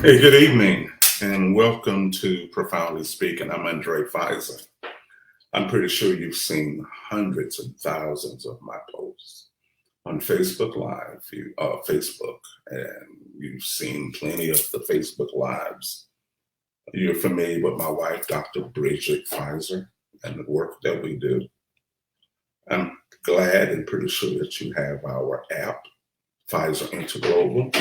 Hey, good evening, and welcome to Profoundly Speaking. I'm Undrai Fizer. I'm pretty sure you've seen hundreds and thousands of my posts on Facebook Live, Facebook, and you've seen plenty of the Facebook Lives. You're familiar with my wife, Dr. Bridget Fizer, and the work that we do. I'm glad and pretty sure that you have our app, Fizer Interglobal.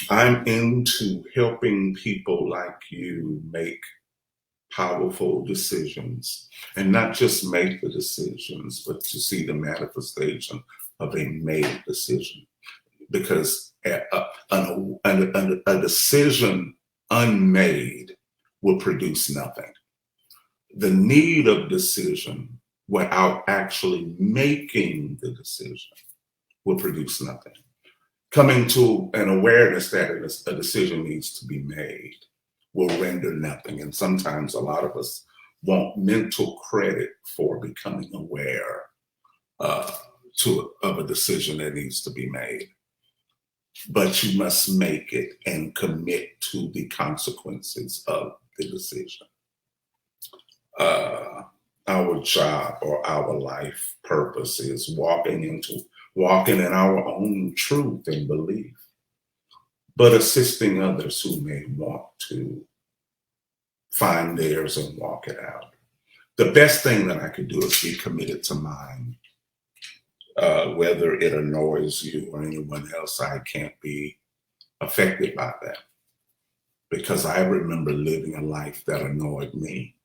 I'm into helping people like you make powerful decisions, and not just make the decisions, but to see the manifestation of a made decision. Because a decision unmade will produce nothing. The need of decision without actually making the decision will produce nothing. Coming to an awareness that a decision needs to be made will render nothing. And sometimes a lot of us want mental credit for becoming aware of a decision that needs to be made. But you must make it and commit to the consequences of the decision. Our job or our life purpose is walking in our own truth and belief, but assisting others who may want to find theirs and walk it out. The best thing that I could do is be committed to mine. Whether it annoys you or anyone else, I can't be affected by that, because I remember living a life that annoyed me.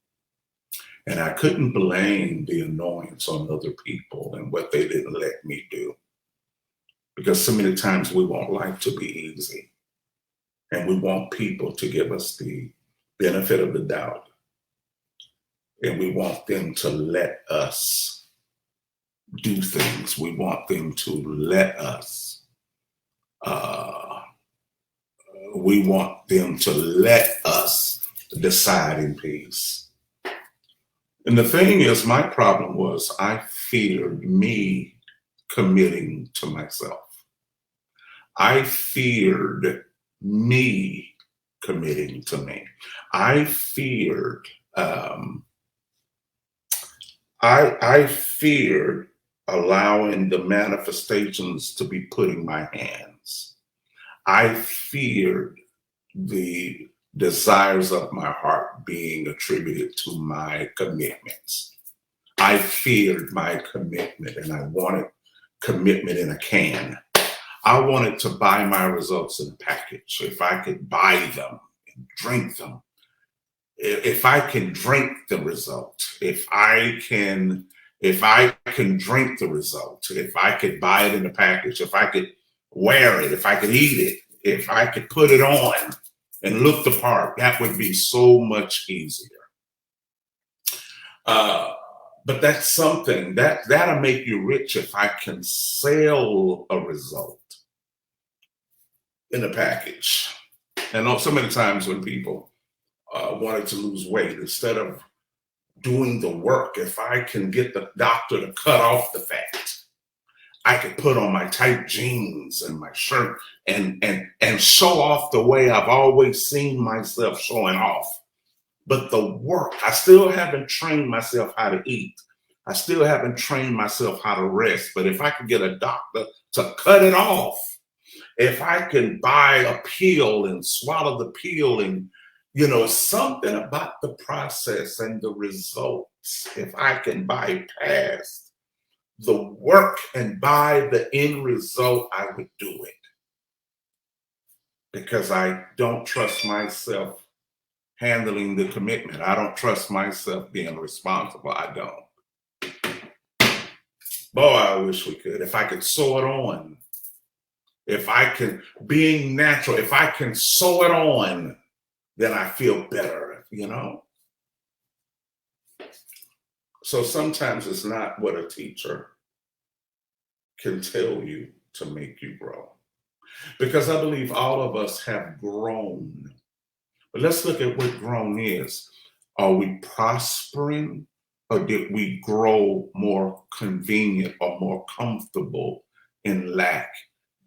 And I couldn't blame the annoyance on other people and what they didn't let me do. Because so many times we want life to be easy, and we want people to give us the benefit of the doubt, and we want them to let us do things. We want them to let us, decide in peace. And the thing is, my problem was I feared me committing to myself. I feared me committing to me. I feared, I feared allowing the manifestations to be put in my hands. I feared the desires of my heart being attributed to my commitments. I feared my commitment, and I wanted commitment in a can. I wanted to buy my results in a package. If I could buy them and drink them, if I can drink the result, if I can drink the result, if I could buy it in a package, if I could wear it, if I could eat it, if I could put it on and look the part, that would be so much easier. But that's something that'll make you rich if I can sell a result in a package. And so many times when people wanted to lose weight, instead of doing the work, if I can get the doctor to cut off the fat, I could put on my tight jeans and my shirt and show off the way I've always seen myself showing off. But the work, I still haven't trained myself how to eat. I still haven't trained myself how to rest. But if I could get a doctor to cut it off, if I can buy a pill and swallow the pill, and something about the process and the results, if I can bypass the work and buy the end result, I would do it. Because I don't trust myself handling the commitment. I don't trust myself being responsible. I don't. Boy, I wish we could. If I could sew it on, if I can, being natural, if I can sew it on, then I feel better, So sometimes it's not what a teacher can tell you to make you grow. Because I believe all of us have grown. But let's look at what grown is. Are we prospering, or did we grow more convenient or more comfortable in lack?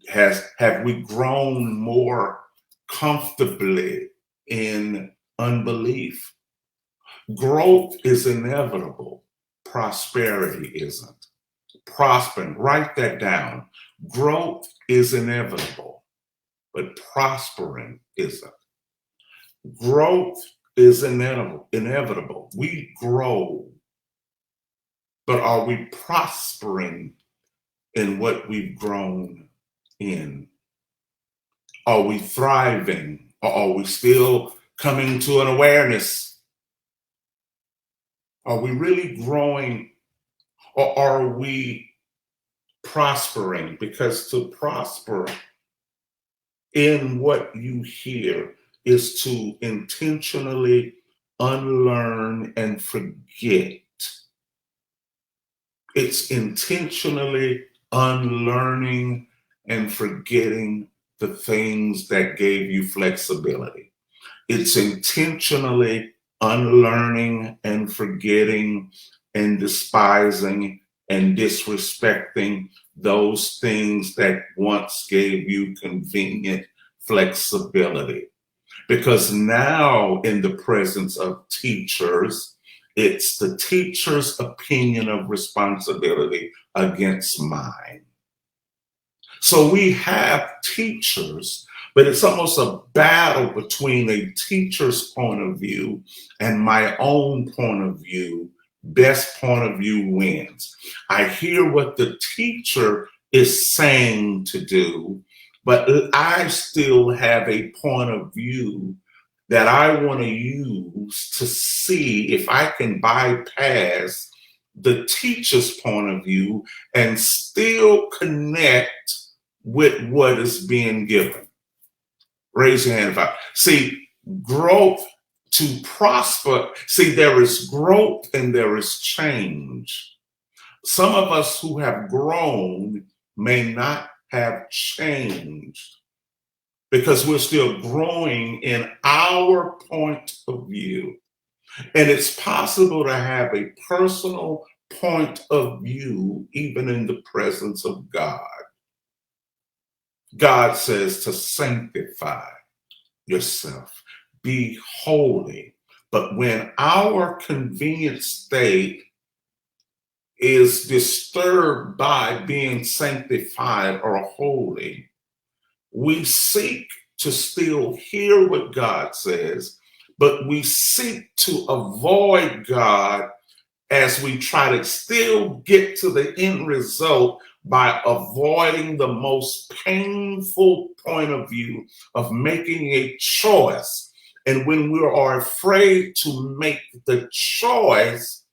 Have we grown more comfortably in unbelief? Growth is inevitable. Prosperity isn't. Prospering, write that down. Growth is inevitable, but prospering isn't. Growth is inevitable. We grow, but are we prospering in what we've grown in? Are we thriving, or are we still coming to an awareness? Are we really growing, or are we prospering? Because to prosper in what you hear is to intentionally unlearn and forget. It's intentionally unlearning and forgetting the things that gave you flexibility. It's intentionally unlearning and forgetting and despising and disrespecting those things that once gave you convenient flexibility. Because now, in the presence of teachers, it's the teacher's opinion of responsibility against mine. So we have teachers, but it's almost a battle between a teacher's point of view and my own point of view. Best point of view wins. I hear what the teacher is saying to do, but I still have a point of view that I want to use to see if I can bypass the teacher's point of view and still connect with what is being given. Raise your hand if I see growth to prosper. See, there is growth and there is change. Some of us who have grown may not have changed because we're still growing in our point of view. And it's possible to have a personal point of view even in the presence of God. God says to sanctify yourself, be holy. But when our convenient state is disturbed by being sanctified or holy, we seek to still hear what God says, but we seek to avoid God as we try to still get to the end result by avoiding the most painful point of view of making a choice. And when we are afraid to make the choice,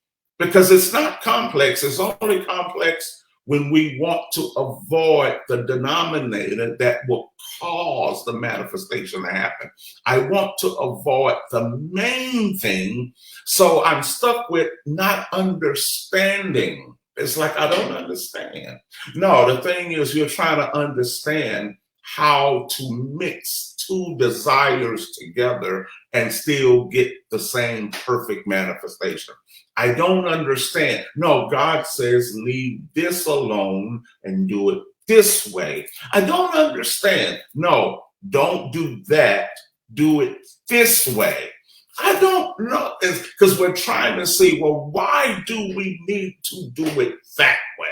because it's not complex, it's only complex when we want to avoid the denominator that will cause the manifestation to happen. I want to avoid the main thing, so I'm stuck with not understanding. It's like, I don't understand. No, the thing is, you're trying to understand how to mix two desires together and still get the same perfect manifestation. I don't understand. No, God says, leave this alone and do it this way. I don't understand. No, don't do that. Do it this way. I don't know. Because we're trying to see, well, why do we need to do it that way?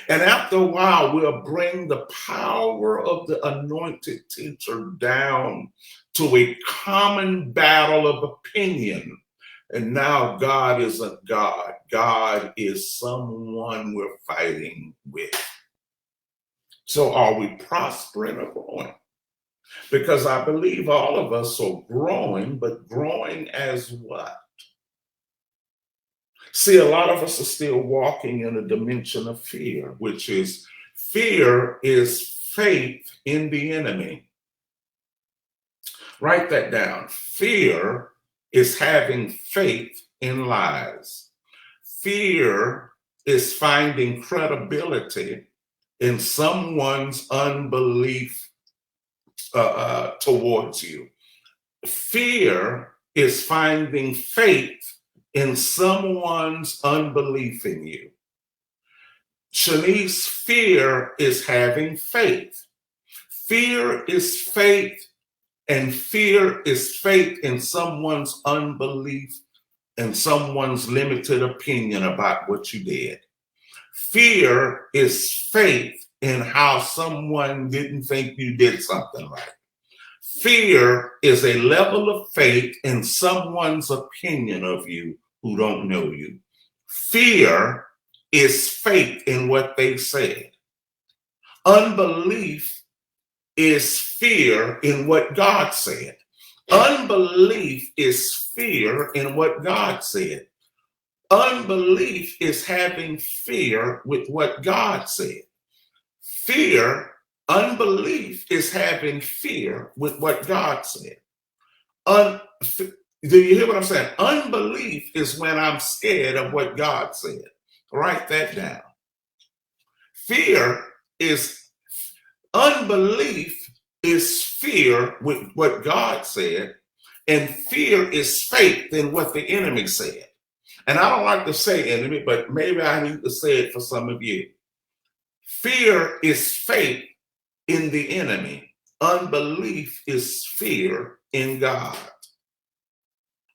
And after a while, we'll bring the power of the anointed teacher down to a common battle of opinion. And now God isn't God. God is someone we're fighting with. So are we prospering or growing? Because I believe all of us are growing, but growing as what? See, a lot of us are still walking in a dimension of fear, which is fear is faith in the enemy. Write that down. Fear is having faith in lies. Fear is finding credibility in someone's unbelief towards you. Fear is finding faith in someone's unbelief in you. Shanice, fear is having faith. Fear is faith, and fear is faith in someone's unbelief and someone's limited opinion about what you did. Fear is faith in how someone didn't think you did something right. Fear is a level of faith in someone's opinion of you who don't know you. Fear is faith in what they said. Unbelief is fear in what God said. Unbelief is fear in what God said. Unbelief is having fear with what God said. Unbelief is having fear with what God said. Do you hear what I'm saying? Unbelief is when I'm scared of what God said. Write that down. Unbelief is fear with what God said, and fear is faith in what the enemy said. And I don't like to say enemy, but maybe I need to say it for some of you. Fear is faith in the enemy. Unbelief is fear in God.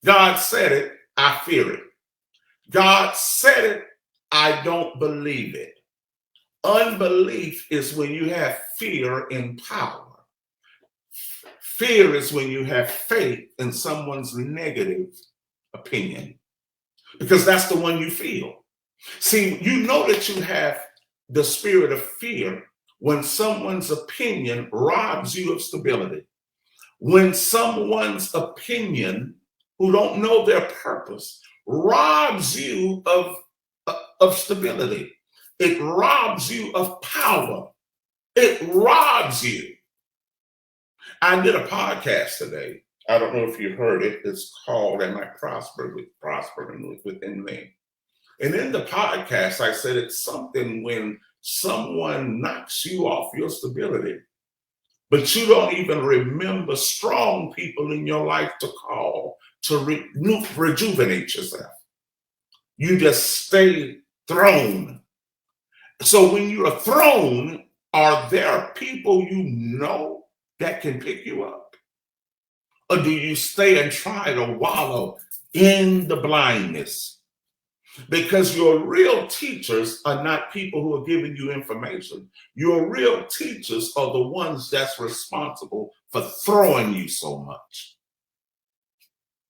God said it, I fear it. God said it, I don't believe it. Unbelief is when you have fear in power. Fear is when you have faith in someone's negative opinion, because that's the one you feel. See, you know that you have the spirit of fear when someone's opinion robs you of stability. When someone's opinion, who don't know their purpose, robs you of stability. It robs you of power. It robs you. I did a podcast today. I don't know if you heard it. It's called "Am I Prospering Within Me?" And in the podcast, I said it's something when someone knocks you off your stability, but you don't even remember strong people in your life to call to rejuvenate yourself. You just stay thrown. So when you're thrown, are there people you know that can pick you up? Or do you stay and try to wallow in the blindness? Because your real teachers are not people who are giving you information. Your real teachers are the ones that's responsible for throwing you so much.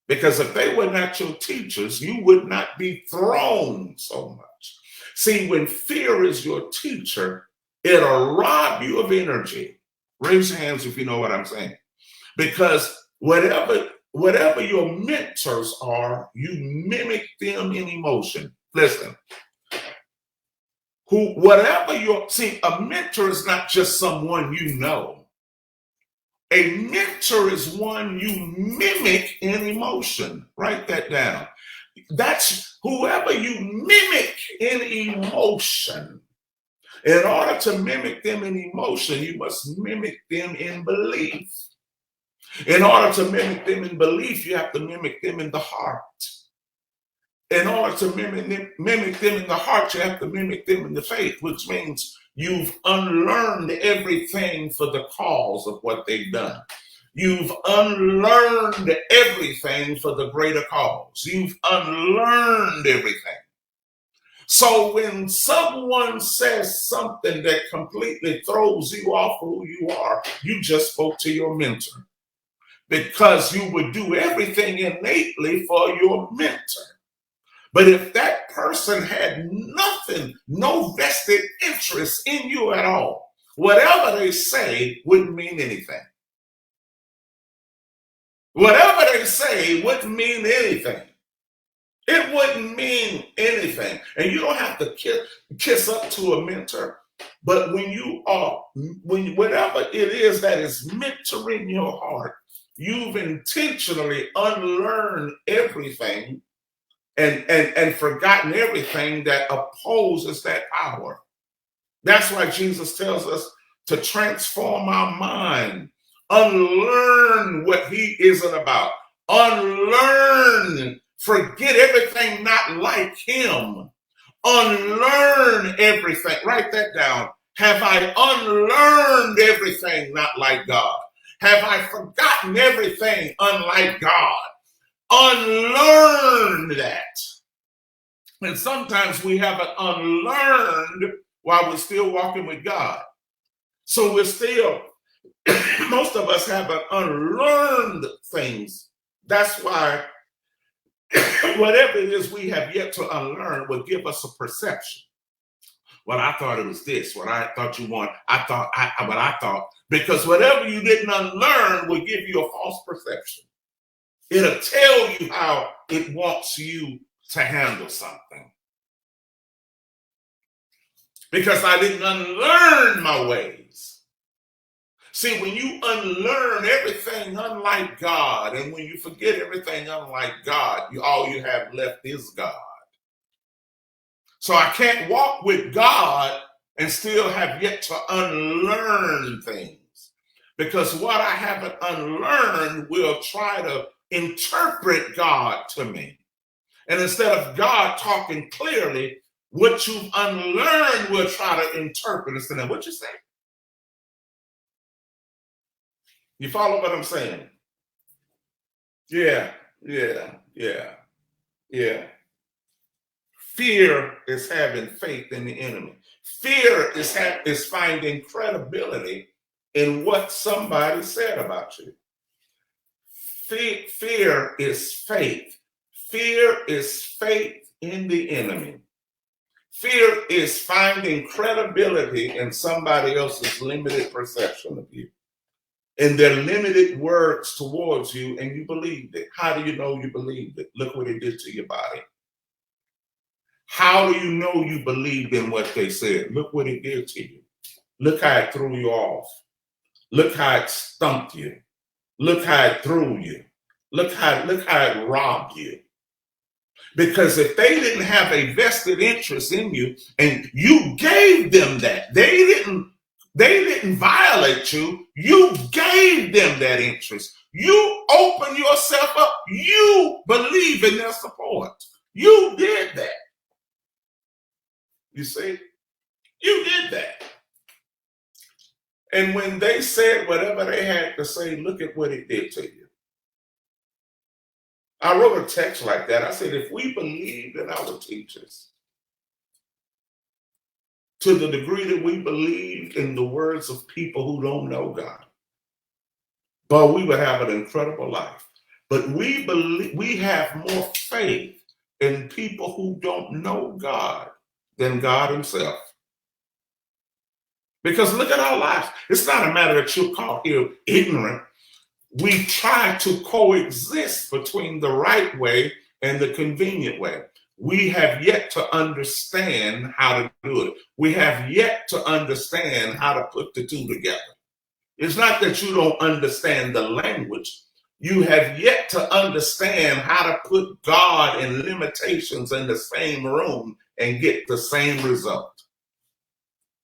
Because if they were not your teachers, you would not be thrown so much. See, when fear is your teacher, it'll rob you of energy. Raise your hands if you know what I'm saying. Because whatever your mentors are, you mimic them in emotion. Listen, a mentor is not just someone you know. A mentor is one you mimic in emotion. Write that down. That's whoever you mimic in emotion. In order to mimic them in emotion, you must mimic them in belief. In order to mimic them in belief, you have to mimic them in the heart. In order to mimic them in the heart, you have to mimic them in the faith, which means you've unlearned everything for the cause of what they've done. You've unlearned everything for the greater cause. You've unlearned everything. So when someone says something that completely throws you off who you are, you just spoke to your mentor. Because you would do everything innately for your mentor. But if that person had nothing, no vested interest in you at all, whatever they say wouldn't mean anything. Whatever they say wouldn't mean anything. It wouldn't mean anything. And you don't have to kiss up to a mentor. But whatever it is that is mentoring your heart, you've intentionally unlearned everything and forgotten everything that opposes that power. That's why Jesus tells us to transform our mind, unlearn what he isn't about, unlearn, forget everything not like him, unlearn everything. Write that down. Have I unlearned everything not like God? Have I forgotten everything unlike God? Unlearn that. And sometimes we haven't unlearned while we're still walking with God. So we're still, most of us haven't unlearned things. That's why whatever it is we have yet to unlearn will give us a perception. Well, I thought it was this. What I thought you want, what I thought. Because whatever you didn't unlearn will give you a false perception. It'll tell you how it wants you to handle something. Because I didn't unlearn my ways. See, when you unlearn everything unlike God, and when you forget everything unlike God, all you have left is God. So I can't walk with God and still have yet to unlearn things. Because what I haven't unlearned will try to interpret God to me. And instead of God talking clearly, what you've unlearned will try to interpret instead of what you say. You follow what I'm saying? Yeah. Fear is having faith in the enemy. Fear is finding credibility in what somebody said about you. Fear is faith. Fear is faith in the enemy. Fear is finding credibility in somebody else's limited perception of you, in their limited words towards you, and you believed it. How do you know you believed it? Look what it did to your body. How do you know you believed in what they said? Look what it did to you. Look how it threw you off. Look how it stumped you. Look how it threw you. Look how it robbed you. Because if they didn't have a vested interest in you and you gave them that, they didn't violate you. You gave them that interest. You open yourself up. You believe in their support. You did that. You see? You did that. And when they said whatever they had to say, look at what it did to you. I wrote a text like that. I said, if we believed in our teachers to the degree that we believed in the words of people who don't know God, but we would have an incredible life. But we have more faith in people who don't know God than God himself. Because look at our lives. It's not a matter that you're called here ignorant. We try to coexist between the right way and the convenient way. We have yet to understand how to do it. We have yet to understand how to put the two together. It's not that you don't understand the language. You have yet to understand how to put God and limitations in the same room and get the same result.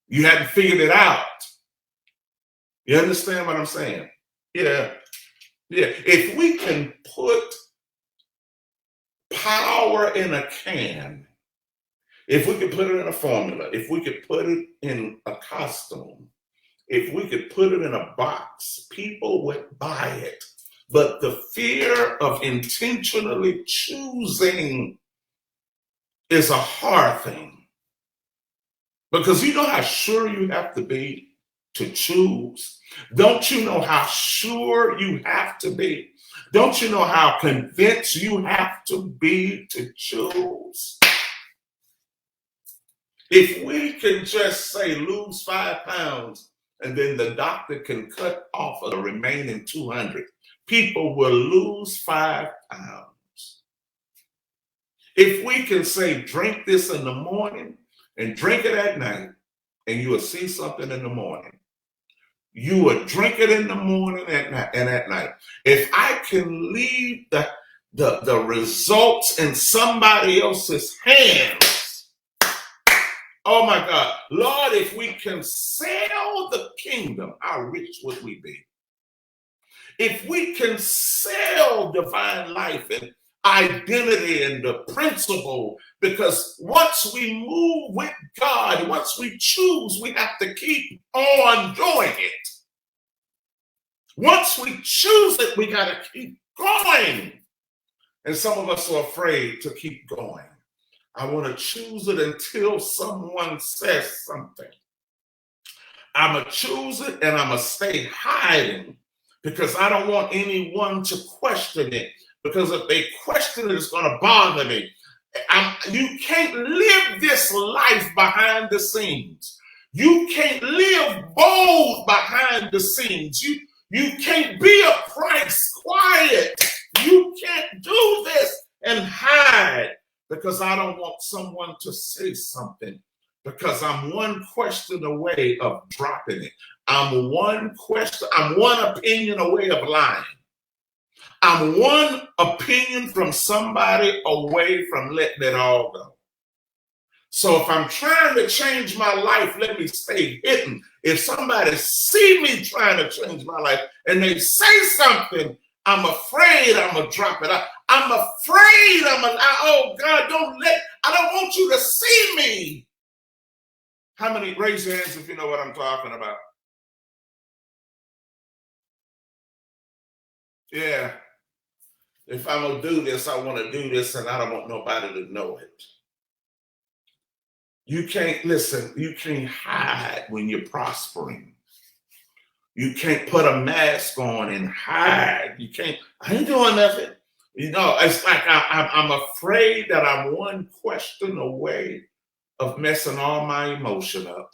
You haven't figured it out. You understand what I'm saying? Yeah. If we can put power in a can, if we could put it in a formula, if we could put it in a costume, if we could put it in a box, people would buy it. But the fear of intentionally choosing is a hard thing. Because you know how sure you have to be to choose? Don't you know how sure you have to be? Don't you know how convinced you have to be to choose? If we can just say lose 5 pounds and then the doctor can cut off the remaining 200, people will lose 5 pounds. If we can say drink this in the morning and drink it at night, and you will see something in the morning. You will drink it in the morning and at night. If I can leave the results in somebody else's hands, oh my God, Lord, if we can sell the kingdom, how rich would we be? If we can sell divine life and identity and the principle, because once we move with God, once we choose, we have to keep on doing it. Once we choose it, we got to keep going. And some of us are afraid to keep going. I want to choose it until someone says something. I'm going to choose it and I'm going to stay hiding because I don't want anyone to question it. Because if they question it, it's going to bother me. You can't live this life behind the scenes. You can't live bold behind the scenes. You can't be a Christ quiet. You can't do this and hide because I don't want someone to say something, because I'm one question away of dropping it. I'm one opinion away of lying. I'm one opinion from somebody away from letting it all go. So if I'm trying to change my life, let me stay hidden. If somebody see me trying to change my life and they say something, I'm afraid I'm going to drop it. I'm afraid oh God, I don't want you to see me. How many, raise your hands if you know what I'm talking about. Yeah. If I'm going to do this, I want to do this and I don't want nobody to know it. You can't hide when you're prospering. You can't put a mask on and hide. I ain't doing nothing. It's like I'm afraid that I'm one question away of messing all my emotion up.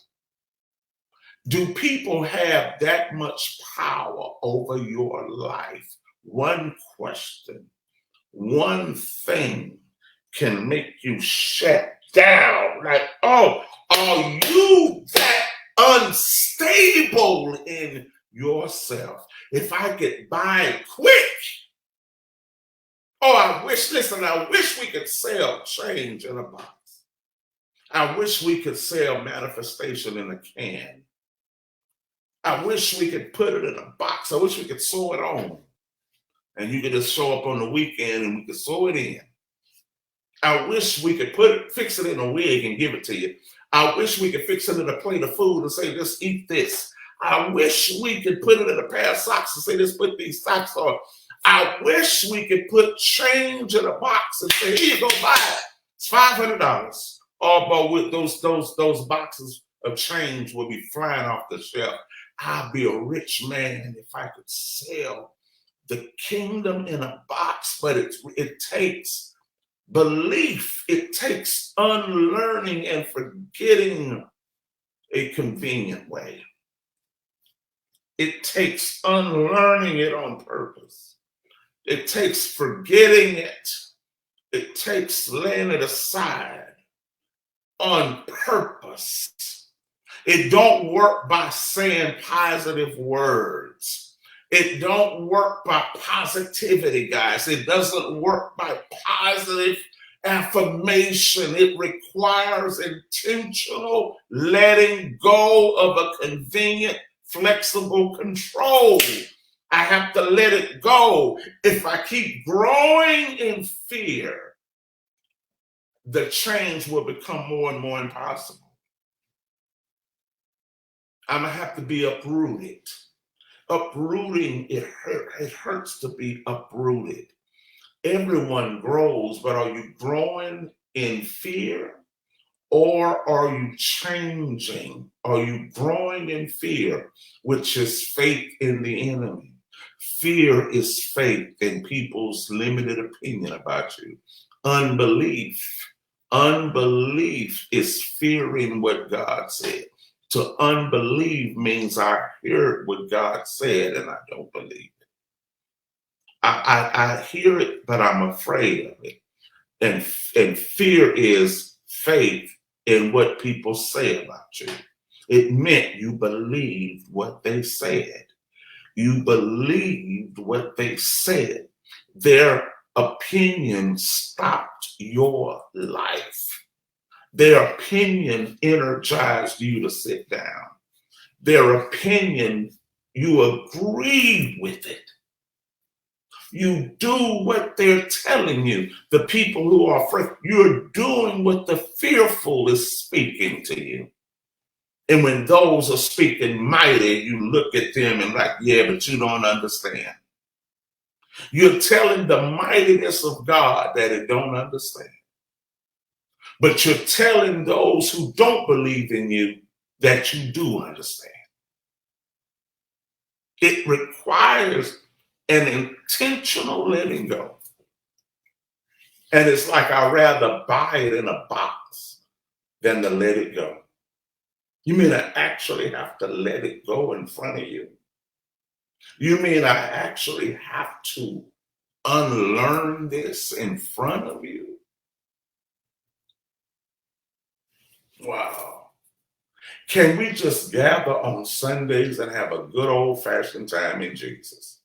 Do people have that much power over your life? One question, one thing can make you shut down. Like, oh, are you that unstable in yourself? If I could buy it quick. Oh, I wish we could sell change in a box. I wish we could sell manifestation in a can. I wish we could put it in a box. I wish we could sew it on. And you could just show up on the weekend and we could sew it in. I wish we could fix it in a wig and give it to you. I wish we could fix it in a plate of food and say, just eat this. I wish we could put it in a pair of socks and say, just put these socks on. I wish we could put change in a box and say, here you go, buy it. It's $500. But with those boxes of change will be flying off the shelf. I'd be a rich man if I could sell the kingdom in a box, but it takes belief. It takes unlearning and forgetting a convenient way. It takes unlearning it on purpose. It takes forgetting it. It takes laying it aside on purpose. It don't work by saying positive words. It don't work by positivity, guys. It doesn't work by positive affirmation. It requires intentional letting go of a convenient, flexible control. I have to let it go. If I keep growing in fear, the change will become more and more impossible. I'm going to have to be uprooted. Uprooting, it hurts to be uprooted. Everyone grows, but are you growing in fear or are you changing? Are you growing in fear, which is faith in the enemy? Fear is faith in people's limited opinion about you. Unbelief is fearing what God said. To unbelieve means I heard what God said and I don't believe it. I hear it, but I'm afraid of it. And fear is faith in what people say about you. It meant you believed what they said. You believed what they said. Their opinion stopped your life. Their opinion energized you to sit down. Their opinion, you agreed with it. You do what they're telling you. The people who are afraid, you're doing what the fearful is speaking to you. And when those are speaking mighty, you look at them and like, yeah, but you don't understand. You're telling the mightiness of God that it don't understand. But you're telling those who don't believe in you that you do understand. It requires an intentional letting go. And it's like I'd rather buy it in a box than to let it go. You mean I actually have to let it go in front of you? You mean I actually have to unlearn this in front of you? Wow. Can we just gather on Sundays and have a good old fashioned time in Jesus?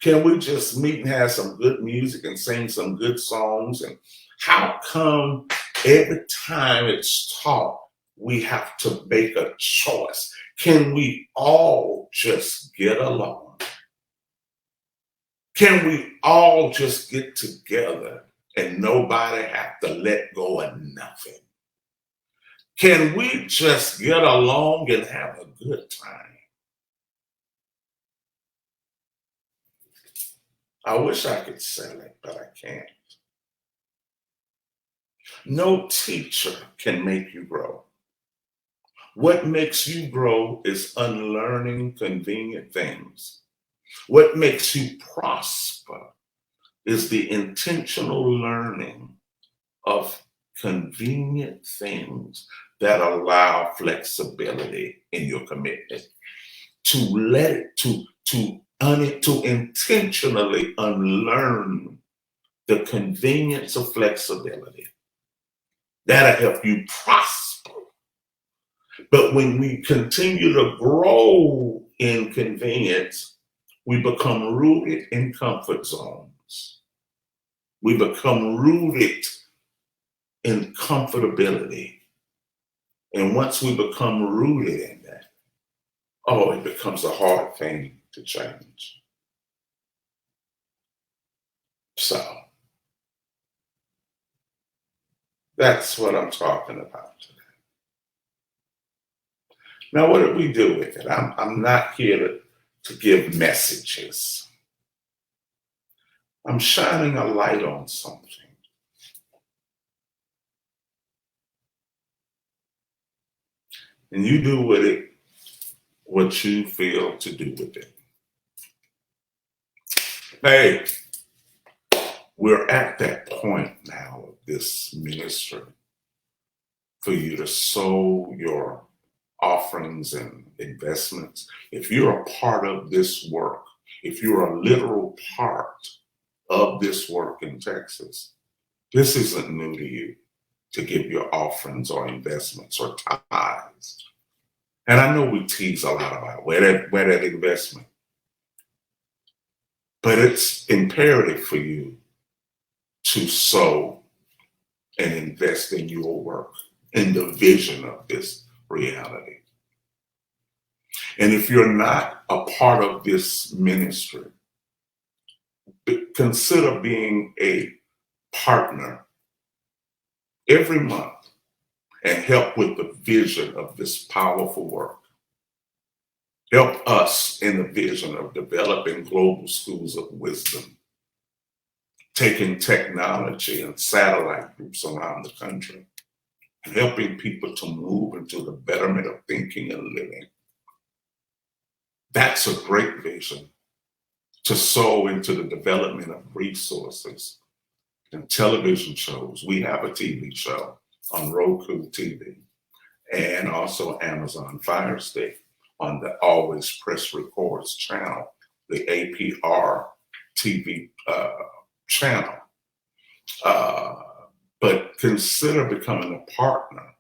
Can we just meet and have some good music and sing some good songs? And how come every time it's taught, we have to make a choice? Can we all just get along? Can we all just get together and nobody have to let go of nothing? Can we just get along and have a good time? I wish I could say it, but I can't. No teacher can make you grow. What makes you grow is unlearning convenient things. What makes you prosper is the intentional learning of convenient things that allow flexibility in your commitment. To intentionally unlearn the convenience of flexibility. That'll help you prosper. But when we continue to grow in convenience, we become rooted in comfort zones. We become rooted in comfortability. And once we become rooted in that, oh, it becomes a hard thing to change. So that's what I'm talking about today. Now, what do we do with it? I'm not here to give messages. I'm shining a light on something. And you do with it what you feel to do with it. Hey, we're at that point now of this ministry for you to sow your offerings and investments. If you're a part of this work, if you're a literal part of this work in Texas, this isn't new to you to give your offerings or investments or tithes. And I know we tease a lot about where that investment, but it's imperative for you to sow and invest in your work, in the vision of this reality. And if you're not a part of this ministry, consider being a partner every month and help with the vision of this powerful work. Help us in the vision of developing global schools of wisdom, taking technology and satellite groups around the country, and helping people to move into the betterment of thinking and living. That's a great vision, to sow into the development of resources and television shows. We have a TV show on Roku TV and also Amazon Fire Stick on the Always Press Records channel, the APR TV channel. But consider becoming a partner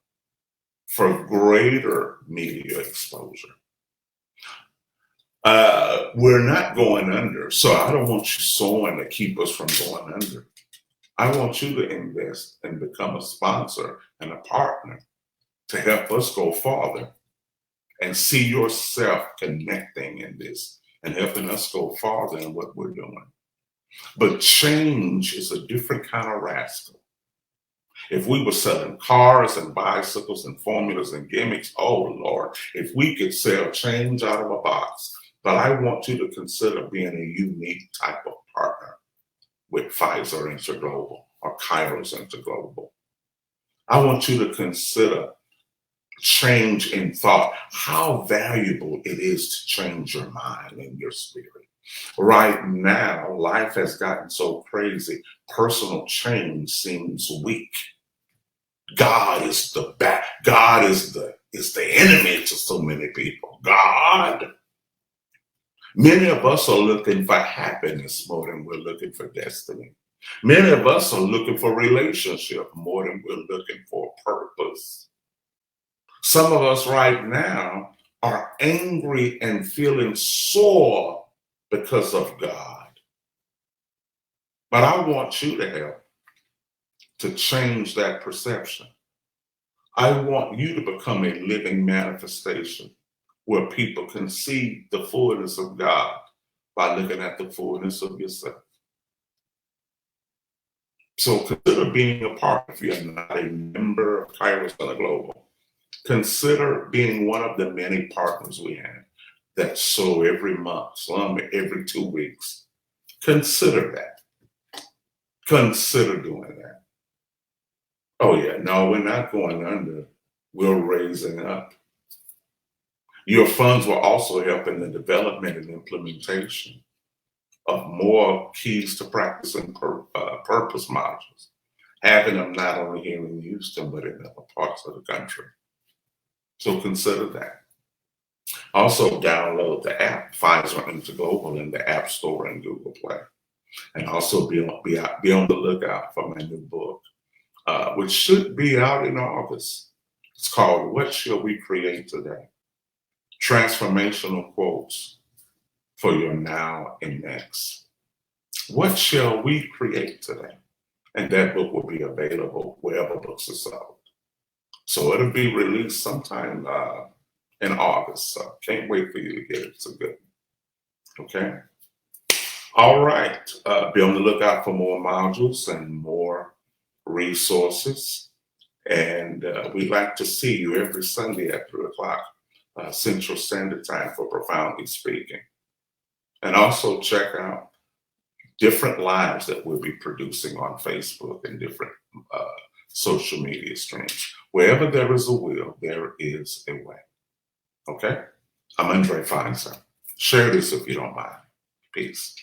for greater media exposure. We're not going under, so I don't want you sowing to keep us from going under. I want you to invest and become a sponsor and a partner to help us go farther and see yourself connecting in this and helping us go farther in what we're doing. But change is a different kind of rascal. If we were selling cars and bicycles and formulas and gimmicks, oh Lord, if we could sell change out of a box. But I want you to consider being a unique type of partner with Fizer Interglobal or Kairos Interglobal. I want you to consider change in thought, how valuable it is to change your mind and your spirit. Right now, life has gotten so crazy, personal change seems weak. God is the back. God is the enemy to so many people. God. Many of us are looking for happiness more than we're looking for destiny. Many of us are looking for relationship more than we're looking for purpose. Some of us right now are angry and feeling sore because of God. But I want you to help to change that perception. I want you to become a living manifestation where people can see the fullness of God by looking at the fullness of yourself. So consider being a part if you're not a member of Kairos Global. Consider being one of the many partners we have that sow every month, some every 2 weeks. Consider that. Consider doing that. Oh yeah, no, we're not going under. We're raising up. Your funds will also help in the development and implementation of more keys to practice and purpose modules, having them not only here in Houston, but in other parts of the country. So consider that. Also download the app, Fizer Interglobal, in the App Store and Google Play. And also be on the lookout for my new book, which should be out in August. It's called What Shall We Create Today? Transformational quotes for your now and next. What shall we create today? And that book will be available wherever books are sold. So it'll be released sometime in August. So can't wait for you to get it. It's a good one. Okay. All right. Be on the lookout for more modules and more resources. And we'd like to see you every Sunday at 3 o'clock Central Standard Time for Profoundly Speaking. And also check out different lives that we'll be producing on Facebook and different social media streams. Wherever there is a will, there is a way. Okay? I'm Undrai Fizer. Share this if you don't mind. Peace.